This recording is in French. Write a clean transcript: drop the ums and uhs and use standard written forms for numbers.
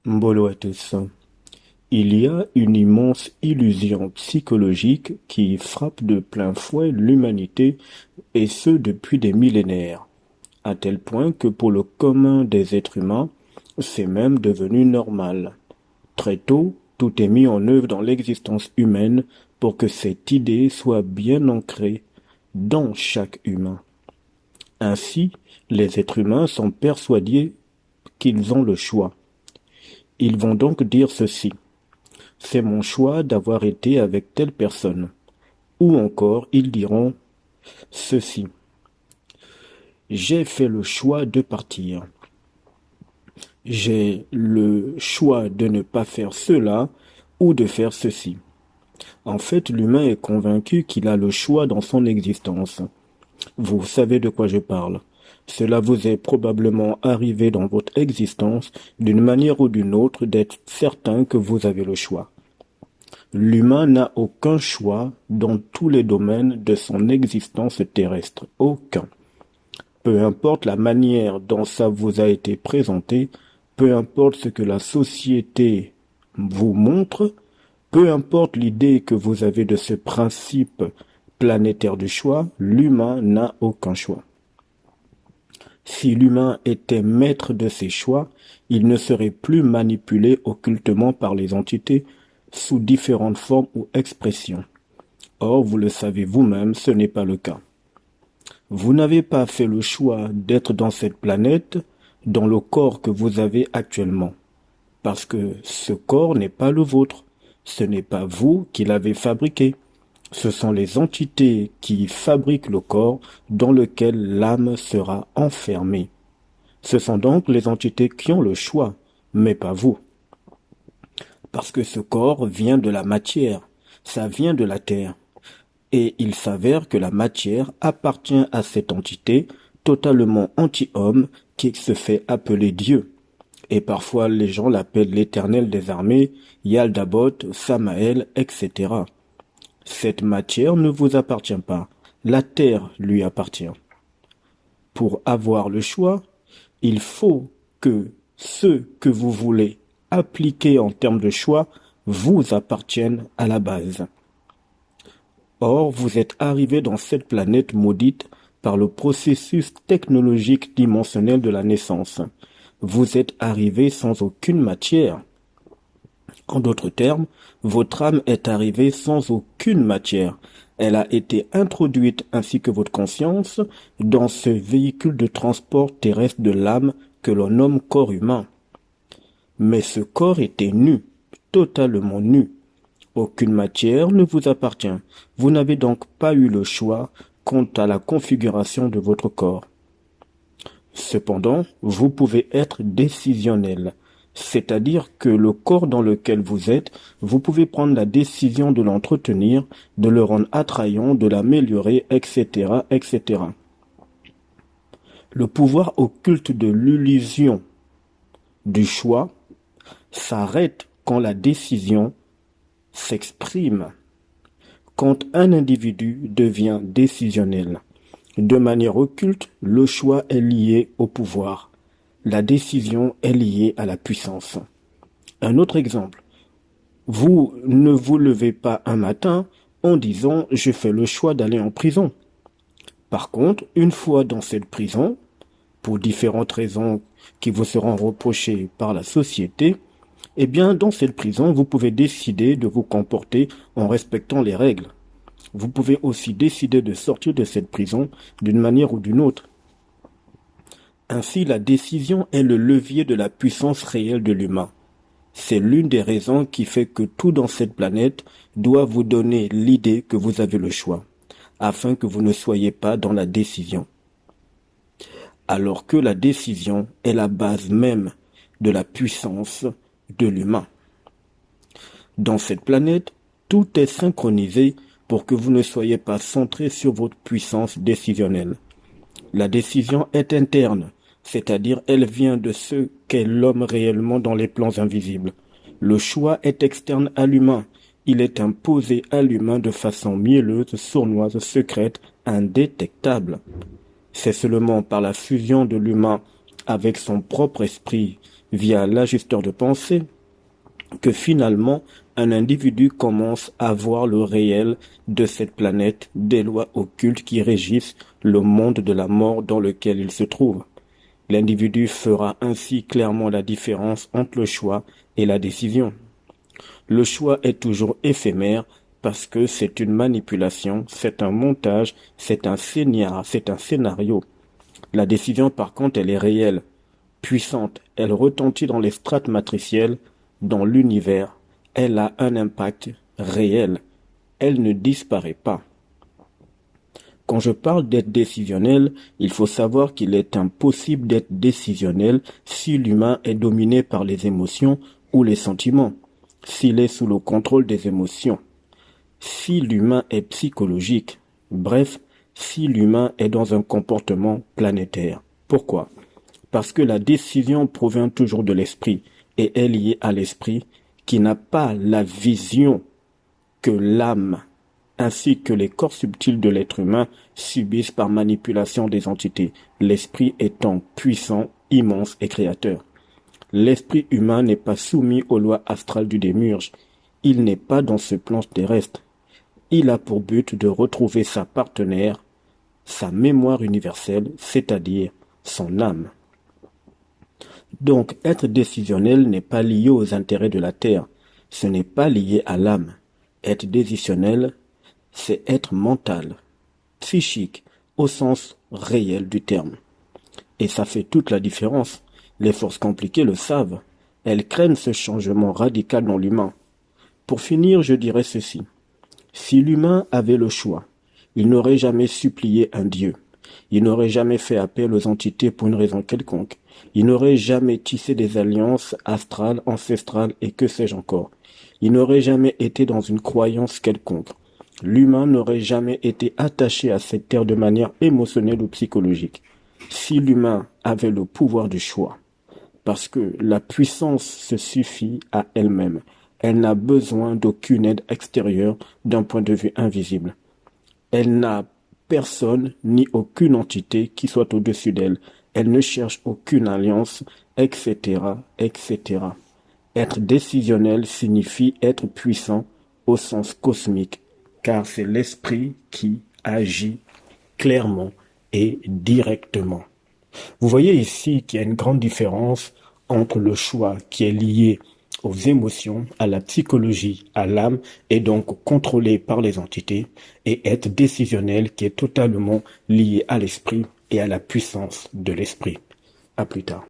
Mbolo à tous. Il y a une immense illusion psychologique qui frappe de plein fouet l'humanité, et ce depuis des millénaires, à tel point que pour le commun des êtres humains, c'est même devenu normal. Très tôt, tout est mis en œuvre dans l'existence humaine pour que cette idée soit bien ancrée dans chaque humain. Ainsi, les êtres humains sont persuadés qu'ils ont le choix. Ils vont donc dire ceci: c'est mon choix d'avoir été avec telle personne. Ou encore, ils diront ceci: j'ai fait le choix de partir. J'ai le choix de ne pas faire cela ou de faire ceci. En fait, l'humain est convaincu qu'il a le choix dans son existence. Vous savez de quoi je parle. Cela vous est probablement arrivé dans votre existence, d'une manière ou d'une autre, d'être certain que vous avez le choix. L'humain n'a aucun choix dans tous les domaines de son existence terrestre. Aucun. Peu importe la manière dont ça vous a été présenté, peu importe ce que la société vous montre, peu importe l'idée que vous avez de ce principe planétaire du choix, l'humain n'a aucun choix. Si l'humain était maître de ses choix, il ne serait plus manipulé occultement par les entités sous différentes formes ou expressions. Or, vous le savez vous-même, ce n'est pas le cas. Vous n'avez pas fait le choix d'être dans cette planète, dans le corps que vous avez actuellement, parce que ce corps n'est pas le vôtre. Ce n'est pas vous qui l'avez fabriqué. Ce sont les entités qui fabriquent le corps dans lequel l'âme sera enfermée. Ce sont donc les entités qui ont le choix, mais pas vous. Parce que ce corps vient de la matière, ça vient de la terre. Et il s'avère que la matière appartient à cette entité totalement anti-homme qui se fait appeler Dieu. Et parfois les gens l'appellent l'Éternel des armées, Yaldabot, Samaël, etc. Cette matière ne vous appartient pas, la terre lui appartient. Pour avoir le choix, il faut que ce que vous voulez appliquer en termes de choix vous appartiennent à la base. Or, vous êtes arrivé dans cette planète maudite par le processus technologique dimensionnel de la naissance. Vous êtes arrivé sans aucune matière. En d'autres termes, votre âme est arrivée sans aucune matière. Elle a été introduite ainsi que votre conscience dans ce véhicule de transport terrestre de l'âme que l'on nomme corps humain. Mais ce corps était nu, totalement nu. Aucune matière ne vous appartient. Vous n'avez donc pas eu le choix quant à la configuration de votre corps. Cependant, vous pouvez être décisionnel, c'est-à-dire que le corps dans lequel vous êtes, vous pouvez prendre la décision de l'entretenir, de le rendre attrayant, de l'améliorer, etc., etc. Le pouvoir occulte de l'illusion du choix s'arrête quand la décision s'exprime, quand un individu devient décisionnel. De manière occulte, le choix est lié au pouvoir. La décision est liée à la puissance. Un autre exemple. Vous ne vous levez pas un matin en disant « je fais le choix d'aller en prison ». Par contre, une fois dans cette prison, pour différentes raisons qui vous seront reprochées par la société, eh bien, dans cette prison, vous pouvez décider de vous comporter en respectant les règles. Vous pouvez aussi décider de sortir de cette prison d'une manière ou d'une autre. Ainsi, la décision est le levier de la puissance réelle de l'humain. C'est l'une des raisons qui fait que tout dans cette planète doit vous donner l'idée que vous avez le choix, afin que vous ne soyez pas dans la décision. Alors que la décision est la base même de la puissance de l'humain. Dans cette planète, tout est synchronisé pour que vous ne soyez pas centré sur votre puissance décisionnelle. La décision est interne, c'est-à-dire elle vient de ce qu'est l'homme réellement dans les plans invisibles. Le choix est externe à l'humain. Il est imposé à l'humain de façon mielleuse, sournoise, secrète, indétectable. C'est seulement par la fusion de l'humain avec son propre esprit via l'ajusteur de pensée, que finalement, un individu commence à voir le réel de cette planète, des lois occultes qui régissent le monde de la mort dans lequel il se trouve. L'individu fera ainsi clairement la différence entre le choix et la décision. Le choix est toujours éphémère parce que c'est une manipulation, c'est un montage, c'est un scénario. La décision, par contre, elle est réelle, puissante, elle retentit dans les strates matricielles, dans l'univers, elle a un impact réel, elle ne disparaît pas. Quand je parle d'être décisionnel, il faut savoir qu'il est impossible d'être décisionnel si l'humain est dominé par les émotions ou les sentiments, s'il est sous le contrôle des émotions, si l'humain est psychologique, bref, si l'humain est dans un comportement planétaire. Pourquoi? Parce que la décision provient toujours de l'esprit et est liée à l'esprit qui n'a pas la vision que l'âme ainsi que les corps subtils de l'être humain subissent par manipulation des entités, l'esprit étant puissant, immense et créateur. L'esprit humain n'est pas soumis aux lois astrales du démiurge, il n'est pas dans ce plan terrestre. Il a pour but de retrouver sa partenaire, sa mémoire universelle, c'est-à-dire son âme. Donc, être décisionnel n'est pas lié aux intérêts de la Terre, ce n'est pas lié à l'âme. Être décisionnel, c'est être mental, psychique, au sens réel du terme. Et ça fait toute la différence. Les forces compliquées le savent. Elles craignent ce changement radical dans l'humain. Pour finir, je dirais ceci. Si l'humain avait le choix, il n'aurait jamais supplié un Dieu. Il n'aurait jamais fait appel aux entités pour une raison quelconque. Il n'aurait jamais tissé des alliances astrales, ancestrales et que sais-je encore. Il n'aurait jamais été dans une croyance quelconque. L'humain n'aurait jamais été attaché à cette terre de manière émotionnelle ou psychologique. Si l'humain avait le pouvoir du choix, parce que la puissance se suffit à elle-même, elle n'a besoin d'aucune aide extérieure d'un point de vue invisible. Elle n'a personne ni aucune entité qui soit au-dessus d'elle. Elle ne cherche aucune alliance, etc., etc. Être décisionnel signifie être puissant au sens cosmique, car c'est l'esprit qui agit clairement et directement. Vous voyez ici qu'il y a une grande différence entre le choix qui est lié aux émotions, à la psychologie, à l'âme, et donc contrôlé par les entités, et être décisionnel qui est totalement lié à l'esprit et à la puissance de l'esprit. À plus tard.